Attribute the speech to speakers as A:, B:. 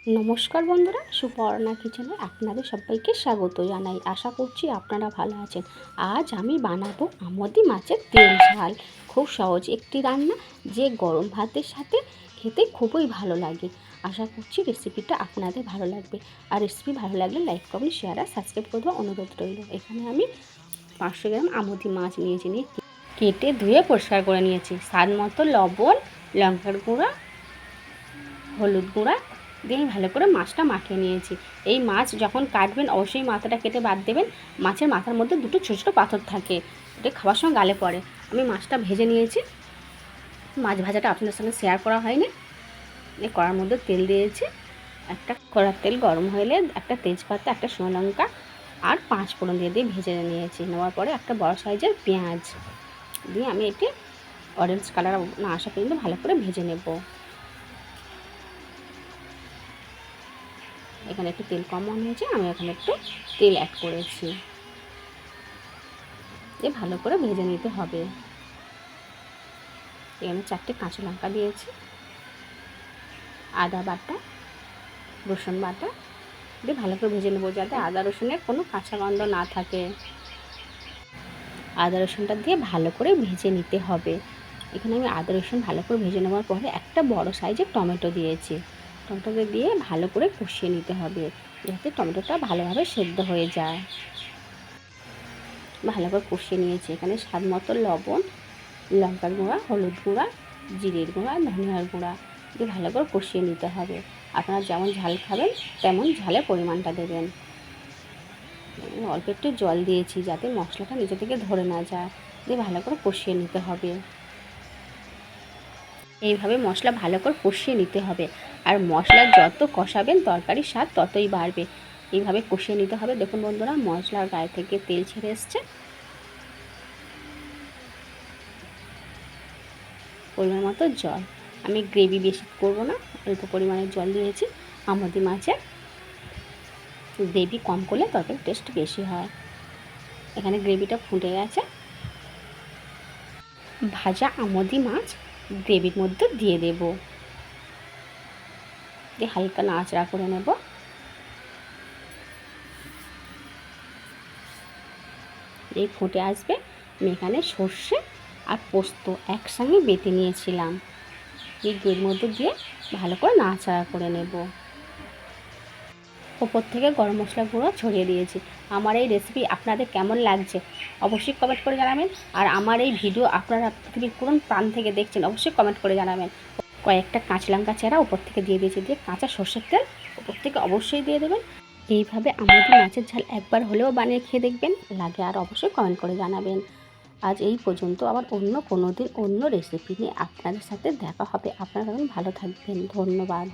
A: নমস্কার বন্ধুরা, সুপর্ণা কিচেনে আপনাদের সবাইকে স্বাগত জানাই। আশা করছি আপনারা ভালো আছেন। আজ আমি বানাবো আমোদি মাছের তেল ঝাল। খুব সহজ একটি রান্না, যে গরম ভাতের সাথে খেতে খুবই ভালো লাগে। আশা করছি রেসিপিটা আপনাদের ভালো লাগবে। আর রেসিপি ভালো লাগলে লাইক করবেন, শেয়ার আর সাবস্ক্রাইব করে দেওয়ার অনুরোধ রইল। এখানে আমি 500 গ্রাম আমোদি মাছ নিয়েছি, নিয়ে কেটে ধুয়ে পরিষ্কার করে নিয়েছি। স্বাদ মতো লবণ, লঙ্কার গুঁড়া, হলুদ গুঁড়া দিয়ে ভালো করে মাছটা মাখিয়ে নিয়েছি। এই মাছ যখন কাটবেন অবশ্যই মাথাটা কেটে বাদ দেবেন। মাছের মাথার মধ্যে দুটো ছোটো ছোটো পাথর থাকে, এটা খাওয়ার সময় গালে পড়ে। আমি মাছটা ভেজে নিয়েছি। মাছ ভাজাটা আপনাদের সঙ্গে শেয়ার করা হয়নি। এই কড়ার মধ্যে তেল দিয়েছি। একটা কড়ার তেল গরম হলে একটা তেজপাতা, একটা শুকনো লঙ্কা আর 5 ফোড়ন দিয়ে ভেজে নিয়েছি। নেওয়ার পরে একটা বড় সাইজের পেঁয়াজ দিয়ে আমি এটি অরেঞ্জ কালার না আসা পর্যন্ত ভালো করে ভেজে নেব। এখানে একটু তেল কম মনে হয়েছে, আমি এখানে একটু তেল অ্যাড করেছি। এ ভালো করে ভেজে নিতে হবে। এখানে 4টে কাঁচা লঙ্কা দিয়েছি, আদা বাটা, রসুন বাটা দিয়ে ভালো করে ভেজে নেবো, যাতে আদা রসুনের কোনো কাঁচা গন্ধ না থাকে। আদা রসুনটা দিয়ে ভালো করে ভেজে নিতে হবে। এখানে আমি আদা রসুন ভালো করে ভেজে নেওয়ার পরে একটা বড় সাইজের টমেটো দিয়েছি। টমেটোটা দিয়ে ভালো করে কষিয়ে নিতে হবে, যাতে টমেটোটা ভালোভাবে সেদ্ধ হয়ে যায়। ভালো করে কষিয়ে নিয়েছি। এখানে স্বাদ মতো লবণ, লঙ্কার গুঁড়া, হলুদ গুঁড়া, জিরের গুঁড়া, ধনিয়ার গুঁড়া দিয়ে ভালো করে কষিয়ে নিতে হবে। আপনারা যেমন ঝাল খাবেন তেমন ঝালের পরিমাণটা দেবেন। অল্প একটু জল দিয়েছি, যাতে মশলাটা নিচে থেকে ধরে না যায়। দিয়ে ভালো করে কষিয়ে নিতে হবে। এইভাবে মশলা ভালো করে কষিয়ে নিতে হবে। আর মশলা যত কষাবেন তরকারির স্বাদ ততই বাড়বে। এইভাবে কষিয়ে নিতে হবে। দেখুন বন্ধুরা, মশলার গায়ে থেকে তেল ছেড়ে এসছে। পরিমাণ মতো জল, আমি গ্রেভি বেশি করব না, অল্প পরিমাণে জল দিয়েছি। আমোদি মাছের গ্রেভি কম করলে তরকারির টেস্ট বেশি হয়। এখানে গ্রেভিটা ফুটে গেছে। ভাজা আমোদি মাছ গ্রেভির মধ্যে দিয়ে দেব, দিয়ে হালকা নাড়াচাড়া করে নেব। এই ফুটে আসবে। আমি এখানে সর্ষে আর পোস্ত একসঙ্গে বেটে নিয়েছিলাম, এই গ্রেভির মধ্যে দিয়ে ভালো করে নাড়াচাড়া করে নেব। ওপর থেকে গরম মশলা গুঁড়ো ছড়িয়ে দিয়েছি। আমার এই রেসিপি আপনাদের কেমন লাগছে অবশ্যই কমেন্ট করে জানাবেন। আর আমার এই ভিডিও আপনারা পৃথিবীর কোন প্রাণ থেকে দেখছেন অবশ্যই কমেন্ট করে জানাবেন। কয়েকটা কাঁচা লঙ্কা চেরা ওপর থেকে দিয়ে দিয়েছি, দিয়ে কাঁচা সর্ষের তেল ওপর থেকে অবশ্যই দিয়ে দেবেন। এইভাবে আমাদের মাছের ঝাল একবার হলেও বানিয়ে খেয়ে দেখবেন, লাগে আর অবশ্যই কমেন্ট করে জানাবেন। আজ এই পর্যন্ত, আবার অন্য কোনো দিন অন্য রেসিপি নিয়ে আপনাদের সাথে দেখা হবে। আপনারা ভালো থাকবেন। ধন্যবাদ।